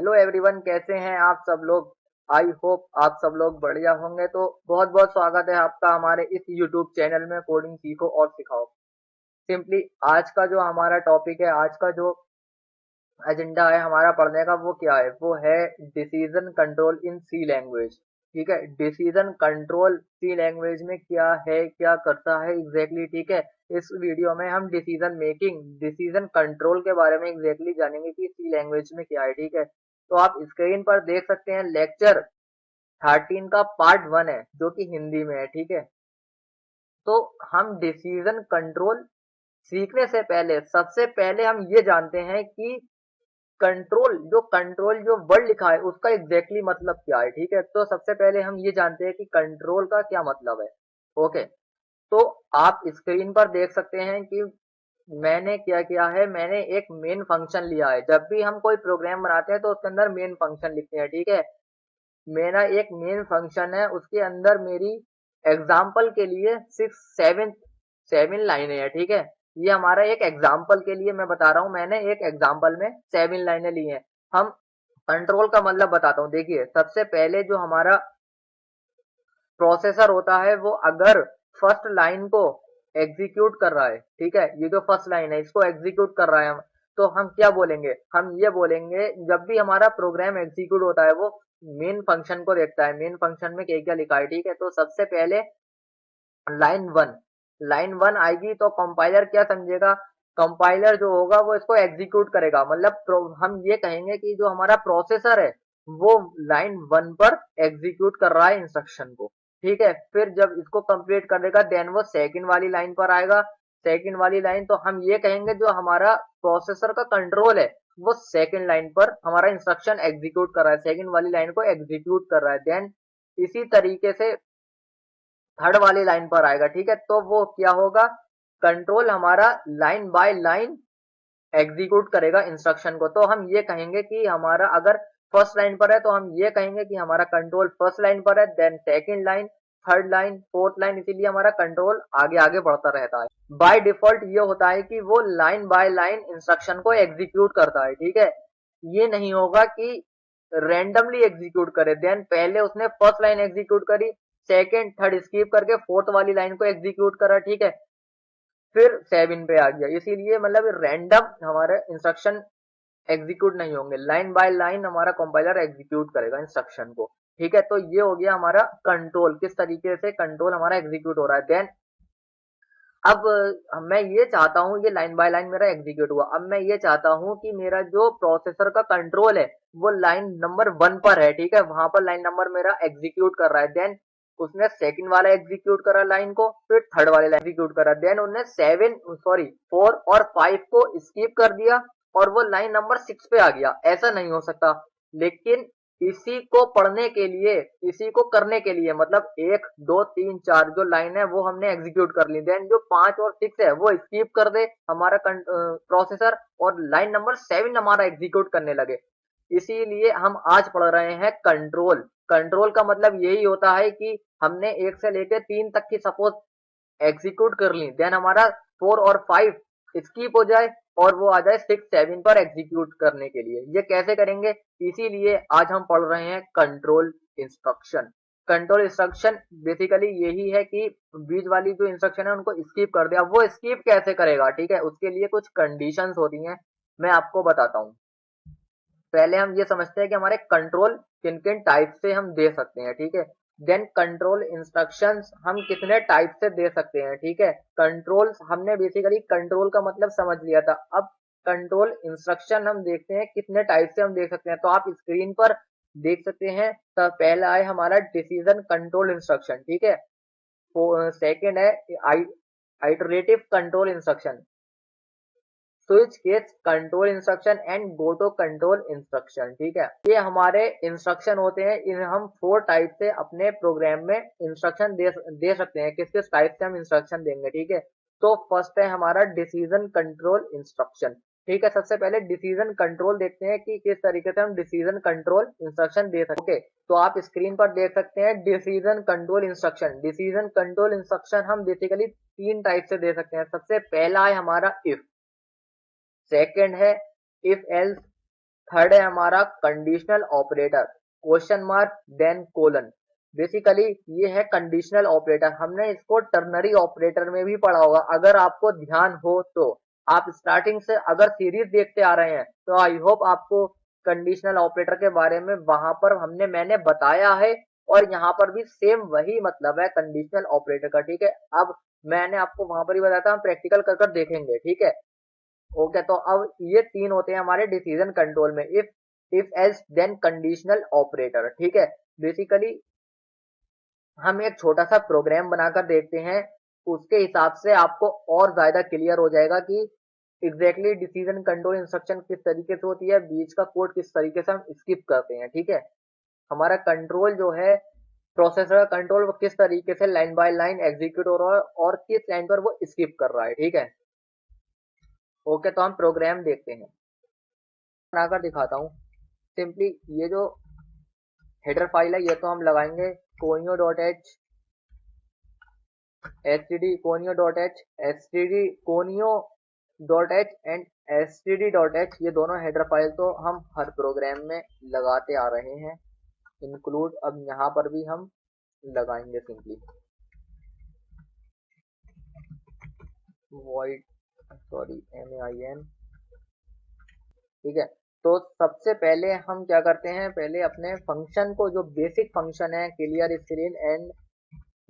Hello everyone, कैसे हैं आप सब लोग। आई होप आप सब लोग बढ़िया होंगे। तो बहुत बहुत स्वागत है आपका हमारे इस यूट्यूब चैनल में कोडिंग सीखो और सिखाओ। सिंपली आज का जो हमारा टॉपिक है, आज का जो एजेंडा है हमारा पढ़ने का, वो क्या है, वो है decision control in C language. ठीक है, डिसीजन कंट्रोल सी लैंग्वेज में क्या है, क्या करता है एग्जैक्टली। ठीक है, इस वीडियो में हम डिसीजन मेकिंग, डिसीजन कंट्रोल के बारे में एग्जैक्टली जानेंगे कि सी लैंग्वेज में क्या है। ठीक है, तो आप स्क्रीन पर देख सकते हैं लेक्चर 13 का पार्ट 1 है जो कि हिंदी में है। ठीक है, तो हम डिसीजन कंट्रोल सीखने से पहले सबसे पहले हम ये जानते हैं कि कंट्रोल जो वर्ड लिखा है उसका एग्जैक्टली मतलब क्या है। ठीक है, तो सबसे पहले हम ये जानते हैं कि कंट्रोल का क्या मतलब है। ओके, तो आप स्क्रीन पर देख सकते हैं कि मैंने क्या किया है, मैंने एक मेन फंक्शन लिया है। जब भी हम कोई प्रोग्राम बनाते हैं तो उसके अंदर मेन फंक्शन लिखते हैं। ठीक है, मेरा एक मेन फंक्शन है, उसके अंदर मेरी एग्जाम्पल के लिए सेवन लाइनें हैं। ठीक है, ये हमारा एक एग्जाम्पल के लिए मैं बता रहा हूँ, मैंने एक एग्जाम्पल में 7 लाइनें ली हैं। हम कंट्रोल का मतलब बताता हूँ। देखिए, सबसे पहले जो हमारा प्रोसेसर होता है वो अगर फर्स्ट लाइन को एग्जीक्यूट कर रहा है, ठीक है, ये जो फर्स्ट लाइन है इसको एग्जीक्यूट कर रहा है, तो हम क्या बोलेंगे, हम ये बोलेंगे जब भी हमारा प्रोग्राम एग्जीक्यूट होता है वो मेन फंक्शन को देखता है, मेन फंक्शन में क्या क्या लिखा है। ठीक है, तो सबसे पहले लाइन वन आएगी तो कंपाइलर क्या समझेगा, कंपाइलर जो होगा वो इसको एग्जीक्यूट करेगा। मतलब हम ये कहेंगे कि जो हमारा प्रोसेसर है वो लाइन 1 पर एग्जीक्यूट कर रहा है इंस्ट्रक्शन को। ठीक है, फिर जब इसको कंप्लीट कर देगा देन वो सेकंड वाली लाइन पर आएगा। सेकंड वाली लाइन तो हम ये कहेंगे जो हमारा प्रोसेसर का कंट्रोल है वो सेकंड लाइन पर हमारा इंस्ट्रक्शन एग्जीक्यूट कर रहा है, सेकंड वाली लाइन को एग्जीक्यूट कर रहा है। देन इसी तरीके से थर्ड वाली लाइन पर आएगा। ठीक है, तो वो क्या होगा, कंट्रोल हमारा लाइन बाय लाइन एग्जीक्यूट करेगा इंस्ट्रक्शन को। तो हम ये कहेंगे कि हमारा अगर फर्स्ट लाइन पर है तो हम ये कहेंगे कि हमारा कंट्रोल फर्स्ट लाइन पर है, then second line, third line, fourth line, इसीलिए हमारा कंट्रोल आगे आगे बढ़ता रहता है। बाय डिफॉल्ट ये होता है कि वो लाइन बाय लाइन इंस्ट्रक्शन को एग्जीक्यूट करता है। ठीक है, ये नहीं होगा कि रेंडमली एग्जीक्यूट करे, देन पहले उसने फर्स्ट लाइन एग्जीक्यूट करी, सेकंड थर्ड स्किप करके फोर्थ वाली लाइन को एग्जीक्यूट करा। ठीक है, फिर 7 पे आ गया, इसीलिए मतलब रैंडम हमारे इंस्ट्रक्शन एग्जीक्यूट नहीं होंगे, लाइन बाय लाइन हमारा कंपाइलर एग्जीक्यूट करेगा इंस्ट्रक्शन को। ठीक है, तो ये हो गया हमारा कंट्रोल, किस तरीके से कंट्रोल हमारा एग्जीक्यूट हो रहा है। देन अब मैं ये चाहता हूँ, ये लाइन बाय लाइन मेरा एग्जीक्यूट हुआ, अब मैं ये चाहता हूँ कि मेरा जो प्रोसेसर का कंट्रोल है वो लाइन नंबर 1 पर है। ठीक है, वहां पर लाइन नंबर मेरा एग्जीक्यूट कर रहा है। देन उसने सेकंड वाला एग्जीक्यूट करा लाइन को, फिर थर्ड वाले लाइन एग्जीक्यूट करा, देन उन्होंने 4 और 5 को स्किप कर दिया और वो लाइन नंबर 6 पे आ गया। ऐसा नहीं हो सकता, लेकिन इसी को पढ़ने के लिए, इसी को करने के लिए, मतलब 1 2 3 4 जो लाइन है वो हमने एग्जीक्यूट कर ली, देन जो 5 और 6 है वो स्किप कर दे हमारा प्रोसेसर, और लाइन नंबर 7 हमारा एग्जीक्यूट करने लगे। इसीलिए हम आज पढ़ रहे हैं कंट्रोल। कंट्रोल का मतलब यही होता है कि हमने 1 से लेकर 3 तक की सपोज एग्जीक्यूट कर ली, देन हमारा 4 और 5 स्किप हो जाए और वो आ जाए 6 7 पर एग्जीक्यूट करने के लिए। ये कैसे करेंगे, इसीलिए आज हम पढ़ रहे हैं control instruction. Control instruction basically यही है कि बीच वाली जो इंस्ट्रक्शन है उनको स्किप कर दे। अब वो स्किप कैसे करेगा, ठीक है, उसके लिए कुछ कंडीशंस होती हैं, मैं आपको बताता हूँ। पहले हम ये समझते हैं कि हमारे कंट्रोल किन किन टाइप से हम दे सकते हैं। ठीक है, देन कंट्रोल इंस्ट्रक्शंस हम कितने टाइप से दे सकते हैं। ठीक है, कंट्रोल हमने बेसिकली कंट्रोल का मतलब समझ लिया था, अब कंट्रोल इंस्ट्रक्शन हम देखते हैं कितने टाइप से हम दे सकते हैं। तो आप स्क्रीन पर देख सकते हैं, तो पहला है हमारा डिसीजन कंट्रोल इंस्ट्रक्शन। ठीक है, सेकेंड है iterative control instruction, switch case control instruction and go to control instruction. ठीक है, ये हमारे इंस्ट्रक्शन होते हैं, इन हम 4 टाइप से अपने प्रोग्राम में इंस्ट्रक्शन दे सकते हैं। किस किस टाइप से हम इंस्ट्रक्शन देंगे। ठीक है, तो फर्स्ट है हमारा डिसीजन कंट्रोल इंस्ट्रक्शन। ठीक है, सबसे पहले डिसीजन कंट्रोल देखते हैं कि किस तरीके से हम डिसीजन कंट्रोल इंस्ट्रक्शन दे सकते हैं। ओके, तो आप स्क्रीन पर देख सकते हैं decision control instruction. Decision control instruction हम बेसिकली 3 टाइप से दे सकते हैं। सबसे पहला है हमारा इफ, सेकंड है इफ एल्स, थर्ड है हमारा conditional operator, question mark then colon. Basically ये है कंडीशनल ऑपरेटर, हमने इसको टर्नरी ऑपरेटर में भी पढ़ा होगा, अगर आपको ध्यान हो तो। आप स्टार्टिंग से अगर सीरीज देखते आ रहे हैं तो आई होप आपको कंडीशनल ऑपरेटर के बारे में वहां पर मैंने बताया है, और यहाँ पर भी सेम वही मतलब है कंडीशनल ऑपरेटर का, ठीक है। अब मैंने आपको वहां पर ही बताया था, हम प्रैक्टिकल कर देखेंगे, ठीक है। ओके, तो अब ये तीन होते हैं हमारे डिसीजन कंट्रोल में, if else then conditional operator, ठीक है। बेसिकली हम एक छोटा सा प्रोग्राम बनाकर देखते हैं, उसके हिसाब से आपको और ज्यादा क्लियर हो जाएगा कि एग्जैक्टली डिसीजन कंट्रोल इंस्ट्रक्शन किस तरीके से होती है, बीच का कोड किस तरीके से हम स्किप करते हैं, ठीक है। हमारा कंट्रोल जो है, प्रोसेसर का कंट्रोल, वो किस तरीके से लाइन बाय लाइन एग्जीक्यूट हो रहा है और किस लाइन पर वो स्किप कर रहा है, ठीक है। ओके, तो हम प्रोग्राम देखते हैं, बनाकर दिखाता हूँ। सिंपली ये जो हेडर फाइल है ये तो हम लगाएंगे conio dot H std conio dot H std conio dot H and std dot H, ये दोनों हेडर फाइल तो हम हर प्रोग्राम में लगाते आ रहे हैं, इंक्लूड अब यहाँ पर भी हम लगाएंगे सिंपली void main, ठीक है। तो सबसे पहले हम क्या करते हैं, पहले अपने फंक्शन को, जो बेसिक फंक्शन है clear screen and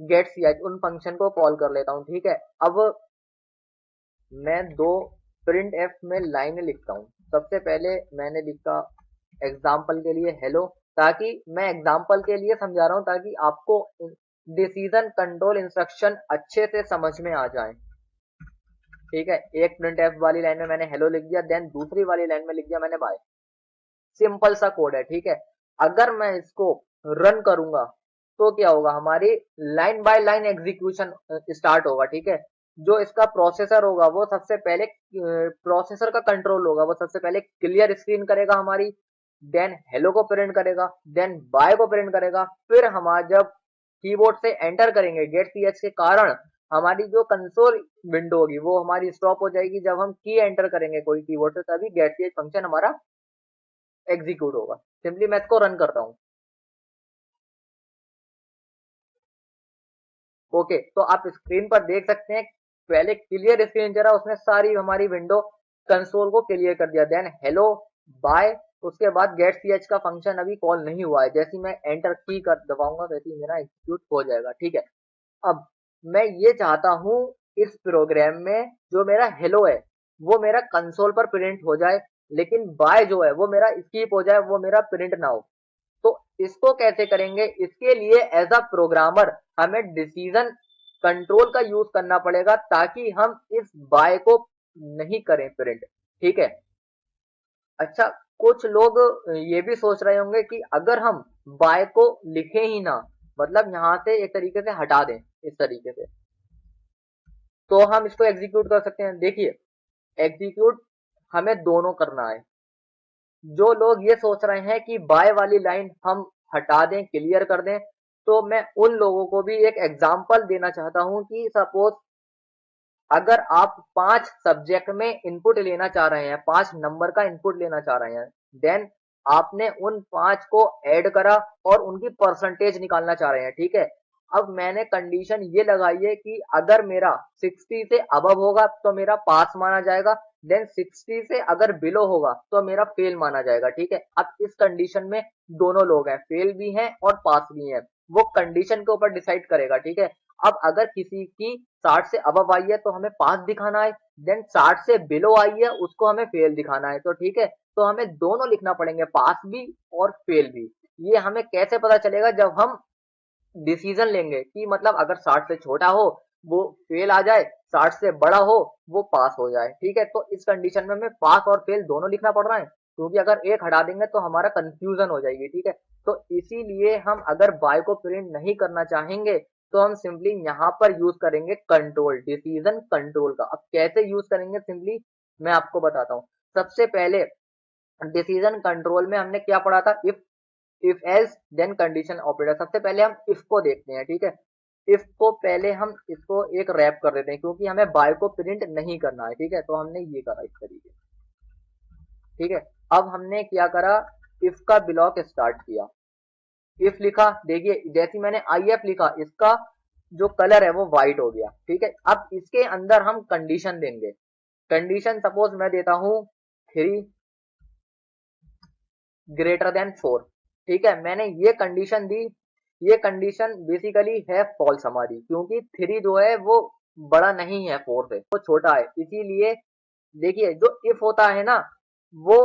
get ch, उन फंक्शन को कॉल कर लेता हूँ, ठीक है। अब मैं दो प्रिंट एफ में लाइन लिखता हूँ। सबसे पहले मैंने लिखा एग्जाम्पल के लिए हेलो, ताकि मैं एग्जाम्पल के लिए समझा रहा हूँ ताकि आपको डिसीजन कंट्रोल इंस्ट्रक्शन अच्छे से समझ में आ जाए, ठीक है। एक प्रिंट एफ वाली लाइन में मैंने हेलो लिख दिया, देन दूसरी वाली लाइन में लिख दिया मैंने बाय। सिंपल सा कोड है, ठीक है। अगर मैं इसको रन करूंगा तो क्या होगा, हमारी line by line execution start होगा, ठीक है। जो इसका प्रोसेसर होगा वो सबसे पहले, प्रोसेसर का कंट्रोल होगा, वो सबसे पहले क्लियर स्क्रीन करेगा हमारी, देन हेलो को प्रिंट करेगा, देन बाय को प्रिंट करेगा। फिर हमारा जब कीबोर्ड से एंटर करेंगे गेट ch के कारण, हमारी जो कंसोल विंडो होगी वो हमारी स्टॉप हो जाएगी। जब हम की एंटर करेंगे कोई कीबोर्ड से, तभी गेट ch फंक्शन हमारा एग्जीक्यूट होगा। सिंपली मैं इसको रन करता हूँ। ओके, तो आप स्क्रीन पर देख सकते हैं, पहले क्लियर स्क्रीन जरा, उसने सारी हमारी विंडो कंसोल को क्लियर कर दिया, देन हेलो बाय, उसके बाद गेट ch का फंक्शन अभी कॉल नहीं हुआ है, जैसे मैं एंटर की कर दबाऊंगा वैसे ही मेरा एग्जीक्यूट हो जाएगा, ठीक है। अब मैं ये चाहता हूं इस प्रोग्राम में जो मेरा हेलो है वो मेरा कंसोल पर प्रिंट हो जाए, लेकिन बाय जो है वो मेरा स्किप हो जाए, वो मेरा प्रिंट ना हो। तो इसको कैसे करेंगे, इसके लिए एज अ प्रोग्रामर हमें डिसीजन कंट्रोल का यूज करना पड़ेगा, ताकि हम इस बाय को नहीं करें प्रिंट, ठीक है। अच्छा, कुछ लोग ये भी सोच रहे होंगे कि अगर हम बाय को लिखे ही ना, मतलब यहाँ से एक तरीके से हटा दें इस तरीके से, तो हम इसको एग्जीक्यूट कर सकते हैं। देखिए, एग्जीक्यूट हमें दोनों करना है। जो लोग ये सोच रहे हैं कि बाय वाली लाइन हम हटा दें, क्लियर कर दें, तो मैं उन लोगों को भी एक एग्जांपल देना चाहता हूं कि सपोज अगर आप 5 सब्जेक्ट में इनपुट लेना चाह रहे हैं, 5 नंबर का इनपुट लेना चाह रहे हैं, देन आपने उन 5 को ऐड करा और उनकी परसेंटेज निकालना चाह रहे हैं, ठीक है। अब मैंने कंडीशन ये लगाई है कि अगर मेरा 60 से अबव होगा तो मेरा पास माना जाएगा, देन 60 से अगर बिलो होगा तो मेरा फेल माना जाएगा, ठीक है। अब इस कंडीशन में दोनों लोग हैं, फेल भी हैं और पास भी हैं, वो कंडीशन के ऊपर डिसाइड करेगा, ठीक है। अब अगर किसी की 60 से अबव आई है तो हमें पास दिखाना है, देन 60 से बिलो आई है उसको हमें फेल दिखाना है, तो ठीक है। तो हमें दोनों लिखना पड़ेंगे, पास भी और फेल भी। ये हमें कैसे पता चलेगा, जब हम डिसीजन लेंगे कि मतलब अगर 60 से छोटा हो वो फेल आ जाए, 60 से बड़ा हो वो पास हो जाए, ठीक है। तो इस कंडीशन में हमें पास और फेल दोनों लिखना पड़ रहा है, क्योंकि अगर एक हटा देंगे तो हमारा कंफ्यूजन हो जाएगी, ठीक है। तो इसीलिए हम अगर बाय को प्रिंट नहीं करना चाहेंगे तो हम सिंपली यहाँ पर यूज करेंगे कंट्रोल, डिसीजन कंट्रोल का। अब कैसे यूज करेंगे सिंपली मैं आपको बताता हूँ। सबसे पहले डिसीजन कंट्रोल में हमने क्या पढ़ा था, if else then condition operator. सबसे पहले हम इफ को देखते हैं, ठीक है। इफ को पहले हम इसको एक रैप कर देते हैं, क्योंकि हमें बाय को प्रिंट नहीं करना है, ठीक है। तो हमने ये करा इस तरीके, ठीक है। अब हमने क्या करा, इफ का ब्लॉक स्टार्ट किया, इफ लिखा, देखिए जैसे मैंने आई एफ लिखा, इसका जो कलर है वो व्हाइट हो गया। ठीक है, अब इसके अंदर हम कंडीशन देंगे। कंडीशन सपोज मैं देता हूं 3 ग्रेटर देन 4। ठीक है, मैंने ये कंडीशन दी। ये कंडीशन बेसिकली है फॉल्स हमारी, क्योंकि 3 जो है वो बड़ा नहीं है 4 से, वो छोटा है। इसीलिए देखिए जो इफ होता है ना, वो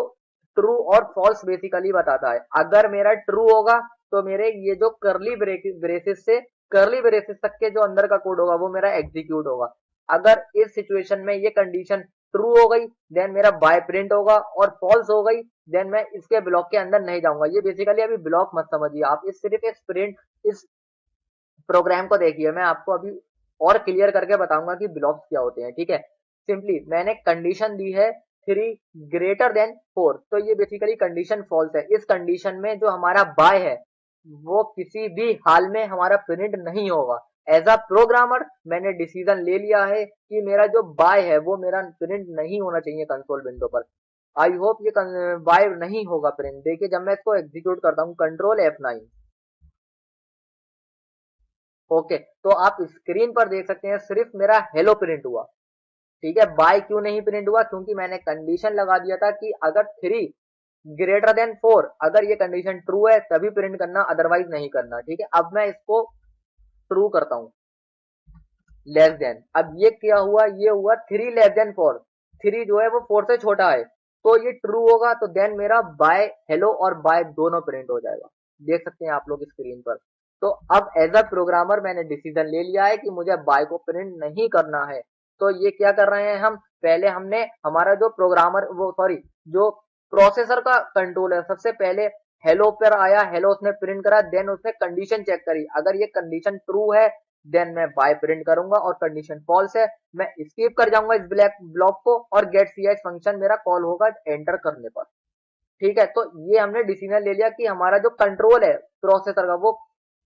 ट्रू और फॉल्स बेसिकली बताता है। अगर मेरा ट्रू होगा तो मेरे ये जो करली ब्रेसेस से करली ब्रेसेस तक के जो अंदर का कोड होगा वो मेरा एग्जीक्यूट होगा। अगर इस सिचुएशन में ये कंडीशन ट्रू हो गई देन मेरा बाय प्रिंट होगा, और फॉल्स हो गई देन मैं इसके ब्लॉक के अंदर नहीं जाऊंगा। ये बेसिकली अभी ब्लॉक मत समझिए आप, इस सिर्फ इस प्रिंट इस प्रोग्राम को देखिए, मैं आपको अभी और क्लियर करके बताऊंगा कि ब्लॉक्स क्या होते हैं। ठीक है, सिंपली मैंने कंडीशन दी है 3 ग्रेटर देन 4, तो ये बेसिकली कंडीशन फॉल्स है। इस कंडीशन में जो हमारा बाय है वो किसी भी हाल में हमारा प्रिंट नहीं होगा। एज अ प्रोग्रामर मैंने डिसीजन ले लिया है कि मेरा जो बाय है वो मेरा प्रिंट नहीं होना चाहिए कंसोल विंडो पर। आई होप ये बाय नहीं होगा प्रिंट। देखिए जब मैं इसको एग्जीक्यूट करता हूँ कंट्रोल F9, ओके, तो आप स्क्रीन पर देख सकते हैं सिर्फ मेरा हेलो प्रिंट हुआ। ठीक है, बाय क्यों नहीं प्रिंट हुआ, क्योंकि मैंने कंडीशन लगा दिया था कि अगर 3 ग्रेटर देन 4, अगर ये कंडीशन ट्रू है तभी प्रिंट करना, अदरवाइज नहीं करना। ठीक है, अब मैं इसको ट्रू करता हूं, लेस देन। अब ये क्या हुआ, ये हुआ 3 लेस देन 4। 3 जो है वो 4 से छोटा है, तो ये ट्रू होगा, तो देन मेरा बाय हेलो और बाय दोनों प्रिंट हो जाएगा। देख सकते हैं आप लोग स्क्रीन पर। तो अब एज अ प्रोग्रामर मैंने डिसीजन ले लिया है कि मुझे बाय को प्रिंट नहीं करना है। तो ये क्या कर रहे हैं हम, पहले हमने हमारा जो प्रोग्रामर वो सॉरी जो प्रोसेसर का कंट्रोल है, सबसे पहले हेलो पर आया, हेलो उसने प्रिंट करा, देन उसने कंडीशन चेक करी। अगर ये कंडीशन ट्रू है देन मैं बाय प्रिंट करूंगा, और कंडीशन फॉल्स है मैं स्किप कर जाऊंगा इस ब्लॉक को, और गेट ch फंक्शन मेरा कॉल होगा एंटर करने पर। ठीक है, तो ये हमने डिसीजन ले लिया कि हमारा जो कंट्रोल है प्रोसेसर का वो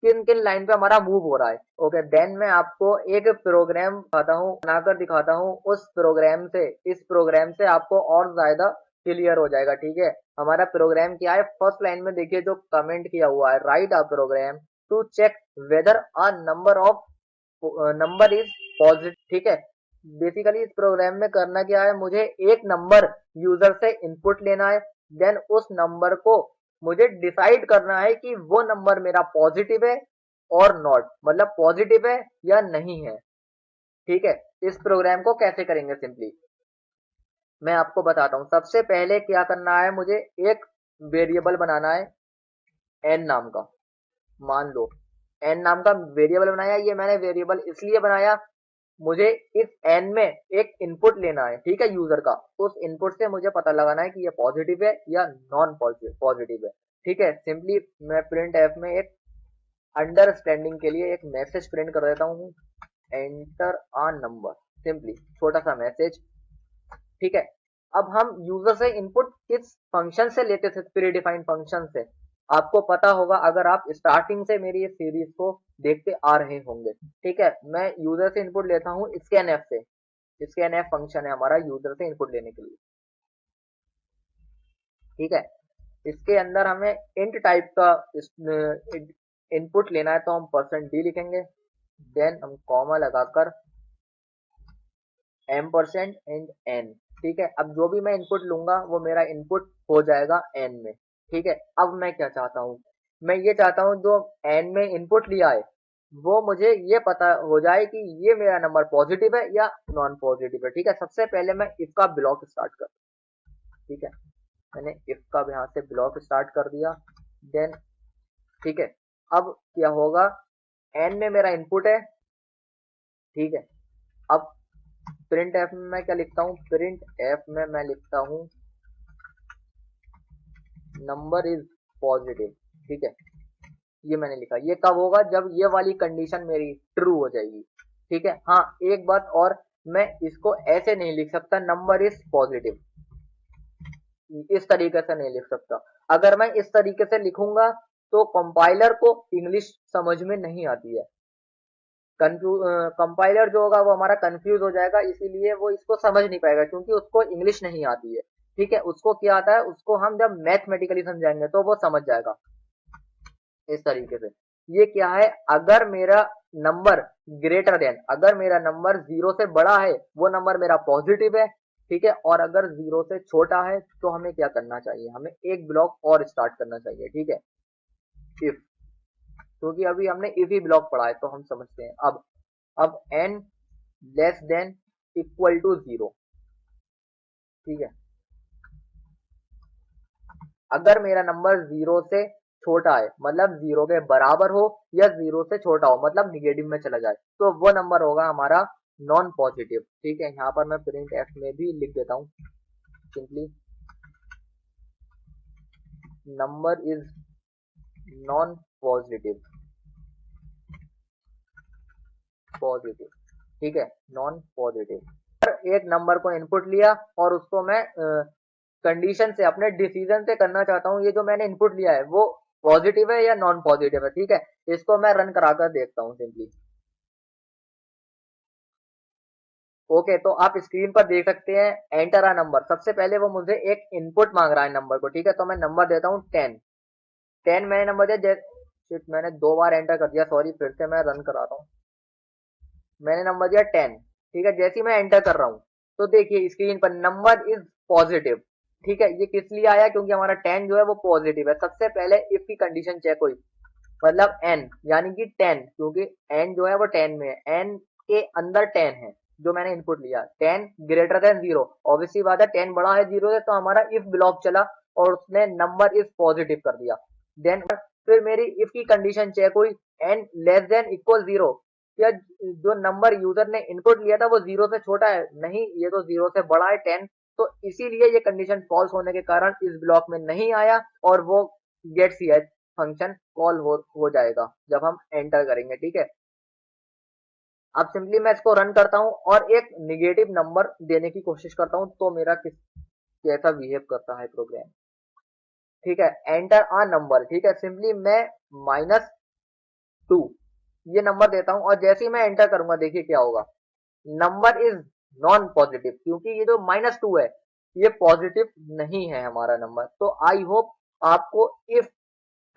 किन किन लाइन पे हमारा मूव हो रहा है। ओके, देन मैं आपको एक प्रोग्राम दिखाता हूँ, बनाकर दिखाता हूँ। उस प्रोग्राम से इस प्रोग्राम से आपको और ज्यादा क्लियर हो जाएगा। ठीक है, हमारा प्रोग्राम क्या है, फर्स्ट लाइन में देखिए जो कमेंट किया हुआ है, write a program to check whether a number is positive. ठीक है, बेसिकली इस प्रोग्राम में करना क्या है, मुझे एक नंबर यूजर से इनपुट लेना है, देन उस नंबर को मुझे डिसाइड करना है कि वो नंबर मेरा पॉजिटिव है और नॉट, मतलब पॉजिटिव है या नहीं है। ठीक है, इस प्रोग्राम को कैसे करेंगे, सिंपली मैं आपको बताता हूं। सबसे पहले क्या करना है, मुझे एक वेरिएबल बनाना है एन नाम का। मान लो एन नाम का वेरिएबल बनाया, ये मैंने वेरिएबल इसलिए बनाया, मुझे इस एन में एक इनपुट लेना है। ठीक है, यूजर का, उस इनपुट से मुझे पता लगाना है कि ये पॉजिटिव है या नॉन पॉजिटिव है। ठीक है, सिंपली मैं प्रिंट एफ में एक अंडरस्टैंडिंग के लिए एक मैसेज प्रिंट कर देता हूँ, एंटर अ नंबर, सिंपली छोटा सा मैसेज। ठीक है, अब हम यूजर से इनपुट किस फंक्शन से लेते थे, प्री डिफाइंड फंक्शन से। आपको पता होगा अगर आप स्टार्टिंग से मेरी इस सीरीज को देखते आ रहे होंगे। ठीक है, मैं यूजर से इनपुट लेता हूँ स्कैनएफ से। स्कैनएफ फंक्शन है हमारा यूजर से इनपुट लेने के लिए। ठीक है, इसके अंदर हमें इंट टाइप का इनपुट लेना है, तो हम %d लिखेंगे, देन हम कॉमा लगाकर %m एंड n। ठीक है, अब जो भी मैं इनपुट लूंगा वो मेरा इनपुट हो जाएगा n में। ठीक है, अब मैं क्या चाहता हूँ, मैं ये चाहता हूँ जो n में इनपुट लिया है वो मुझे ये पता हो जाए कि ये मेरा नंबर पॉजिटिव है या नॉन पॉजिटिव है। ठीक है, सबसे पहले मैं इफ का ब्लॉक स्टार्ट कर, ठीक है, मैंने इफ का यहाँ से ब्लॉक स्टार्ट कर दिया, देन ठीक है, अब क्या होगा, n में मेरा इनपुट है। ठीक है, अब प्रिंट एफ में मैं क्या लिखता हूँ, प्रिंट एफ में मैं लिखता हूँ नंबर इज पॉजिटिव। ठीक है, ये मैंने लिखा, ये कब होगा, जब ये वाली कंडीशन मेरी ट्रू हो जाएगी। ठीक है, हाँ एक बात और, मैं इसको ऐसे नहीं लिख सकता नंबर इज पॉजिटिव, इस तरीके से नहीं लिख सकता। अगर मैं इस तरीके से लिखूंगा तो कंपाइलर को इंग्लिश समझ में नहीं आती है। कंपाइलर जो होगा वो हमारा कंफ्यूज हो जाएगा, इसीलिए वो इसको समझ नहीं पाएगा क्योंकि उसको इंग्लिश नहीं आती है। ठीक है, उसको क्या आता है, उसको हम जब मैथमेटिकली समझाएंगे तो वो समझ जाएगा इस तरीके से। ये क्या है, अगर मेरा नंबर ग्रेटर देन, अगर मेरा नंबर 0 से बड़ा है वो नंबर मेरा पॉजिटिव है, ठीक है, और अगर 0 से छोटा है तो हमें क्या करना चाहिए, हमें एक ब्लॉक और स्टार्ट करना चाहिए, ठीक है, इफ, क्योंकि अभी हमने इफ ही ब्लॉक पढ़ा है तो हम समझते हैं। अब n less than equal to 0, ठीक है, अगर मेरा नंबर 0 से छोटा है, मतलब 0 के बराबर हो या 0 से छोटा हो, मतलब निगेटिव में चला जाए, तो वो नंबर होगा हमारा नॉन पॉजिटिव, ठीक है। यहाँ पर मैं प्रिंट एफ में भी लिख देता हूँ simply, number is non positive, positive, ठीक है, नॉन पॉजिटिव। एक नंबर को इनपुट लिया और उसको मैं कंडीशन से, अपने डिसीजन से करना चाहता हूँ, ये जो मैंने इनपुट लिया है वो पॉजिटिव है या नॉन पॉजिटिव है, ठीक है, इसको मैं रन कराकर देखता हूँ सिंपली। ओके, तो आप स्क्रीन पर देख सकते हैं एंटर अ नंबर, सबसे पहले वो मुझे एक इनपुट मांग रहा है नंबर को, ठीक है, तो मैं नंबर देता हूँ 10। 10 मैंने नंबर दिया, शिट, मैंने 2 बार एंटर कर दिया, सॉरी, फिर से मैं रन कराता हूँ। मैंने नंबर दिया 10, ठीक है, जैसे ही मैं एंटर कर रहा हूँ तो देखिए स्क्रीन पर नंबर इज पॉजिटिव, ठीक है, ये किस लिए आया, क्योंकि हमारा 10 जो है वो पॉजिटिव है। सबसे पहले इफ की कंडीशन चेक हुई, मतलब n यानी कि 10, क्योंकि n जो है वो 10 में है, n के अंदर 10 है जो मैंने इनपुट लिया, 10 ग्रेटर देन 0, ऑब्वियसली बात है 10 बड़ा है 0 से, तो हमारा इफ ब्लॉक चला और उसने नंबर इज पॉजिटिव कर दिया। देन फिर मेरी इफ की कंडीशन चेक हुई, n लेस देन इक्वल 0, या जो नंबर यूजर ने इनपुट लिया था वो 0 से छोटा है, नहीं, ये तो 0 से बड़ा है 10, तो इसीलिए ये कंडीशन फॉल्स होने के कारण इस ब्लॉक में नहीं आया और वो गेट सी फंक्शन कॉल हो जाएगा जब हम एंटर करेंगे, ठीक है। अब सिंपली मैं इसको रन करता हूँ और एक निगेटिव नंबर देने की कोशिश करता हूँ, तो मेरा कैसा बिहेव करता है प्रोग्राम, ठीक है, एंटर अ नंबर, ठीक है, सिंपली मैं -2 ये नंबर देता हूँ और जैसे ही मैं एंटर करूंगा देखिए क्या होगा, नंबर इज नॉन पॉजिटिव, क्योंकि ये जो -2 है ये पॉजिटिव नहीं है हमारा नंबर। तो आई होप आपको इफ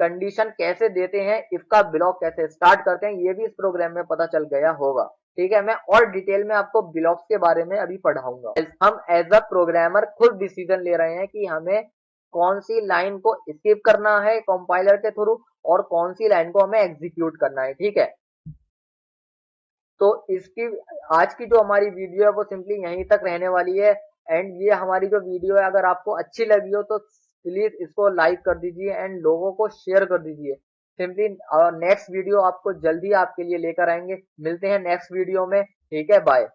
कंडीशन कैसे देते हैं, इफ का ब्लॉक कैसे स्टार्ट करते हैं, ये भी इस प्रोग्राम में पता चल गया होगा, ठीक है। मैं और डिटेल में आपको ब्लॉक्स के बारे में अभी पढ़ाऊंगा। हम एज अ प्रोग्रामर खुद डिसीजन ले रहे हैं कि हमें कौन सी लाइन को स्किप करना है कंपाइलर के थ्रू और कौन सी लाइन को हमें एग्जीक्यूट करना है, ठीक है। तो इसकी आज की जो हमारी वीडियो है वो सिंपली यहीं तक रहने वाली है। एंड ये हमारी जो वीडियो है अगर आपको अच्छी लगी हो तो प्लीज इसको लाइक कर दीजिए एंड लोगों को शेयर कर दीजिए। सिंपली नेक्स्ट वीडियो आपको जल्दी आपके लिए लेकर आएंगे, मिलते हैं नेक्स्ट वीडियो में, ठीक है, बाय।